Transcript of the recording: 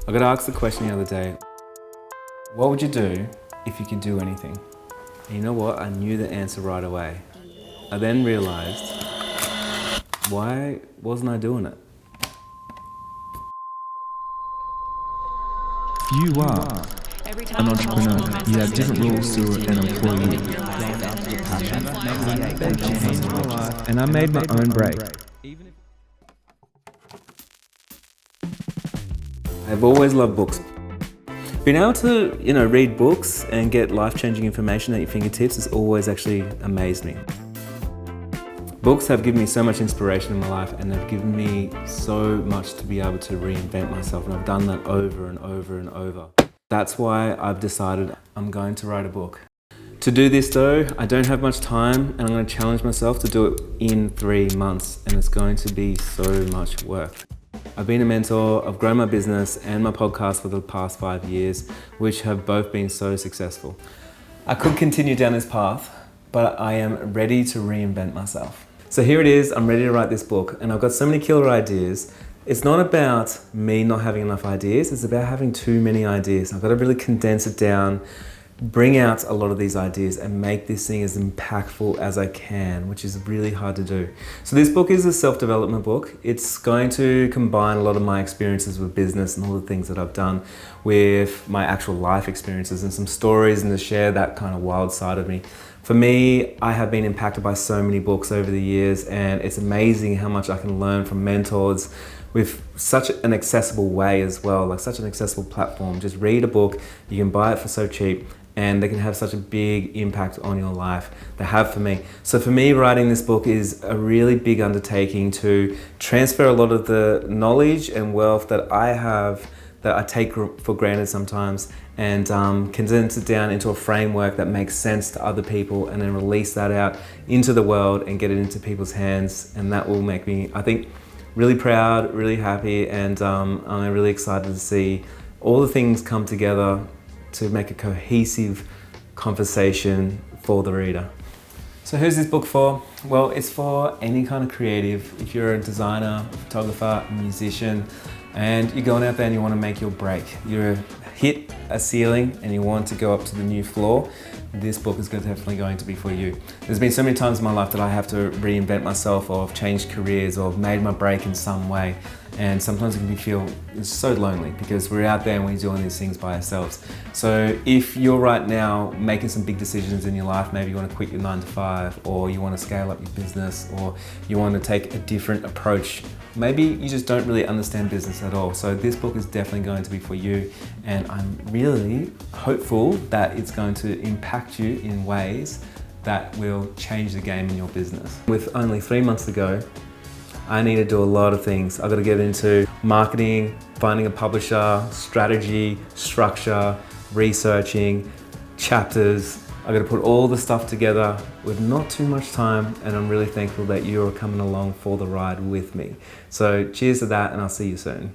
I got asked the question the other day, what would you do if you could do anything? And you know what? I knew the answer right away. I then realized, why wasn't I doing it? You are an entrepreneur. You have different rules to an employee. And I made my own break. I've always loved books. Being able to, read books and get life-changing information at your fingertips has always actually amazed me. Books have given me so much inspiration in my life, and they've given me so much to be able to reinvent myself, and I've done that over and over and over. That's why I've decided I'm going to write a book. To do this though, I don't have much time, and I'm going to challenge myself to do it in 3 months, and it's going to be so much work. I've been a mentor, I've grown my business and my podcast for the past 5 years, which have both been so successful. I could continue down this path, but I am ready to reinvent myself. So here it is, I'm ready to write this book, and I've got so many killer ideas. It's not about me not having enough ideas, it's about having too many ideas. I've got to really condense it down, bring out a lot of these ideas and make this thing as impactful as I can, which is really hard to do. So this book is a self-development book. It's going to combine a lot of my experiences with business and all the things that I've done with my actual life experiences and some stories, and to share that kind of wild side of me. For me, I have been impacted by so many books over the years, and it's amazing how much I can learn from mentors with such an accessible way as well, like such an accessible platform. Just read a book, you can buy it for so cheap, and they can have such a big impact on your life. They have for me. So for me, writing this book is a really big undertaking to transfer a lot of the knowledge and wealth that I have, that I take for granted sometimes, and condense it down into a framework that makes sense to other people, and then release that out into the world and get it into people's hands. And that will make me, I think, really proud, really happy, and I'm really excited to see all the things come together to make a cohesive conversation for the reader. So who's this book for? Well, it's for any kind of creative. If you're a designer, a photographer, a musician, and you're going out there and you want to make your break, you're hit a ceiling and you want to go up to the new floor, this book is definitely going to be for you. There's been so many times in my life that I have to reinvent myself, or I've changed careers, or I've made my break in some way. And sometimes it can feel so lonely because we're out there and we're doing these things by ourselves. So if you're right now making some big decisions in your life, maybe you want to quit your 9 to 5, or you want to scale up your business, or you want to take a different approach. Maybe you just don't really understand business at all. So this book is definitely going to be for you, and I'm really hopeful that it's going to impact you in ways that will change the game in your business. With only 3 months to go, I need to do a lot of things. I've got to get into marketing, finding a publisher, strategy, structure, researching, chapters. I've got to put all the stuff together with not too much time, and I'm really thankful that you are coming along for the ride with me. So cheers to that, and I'll see you soon.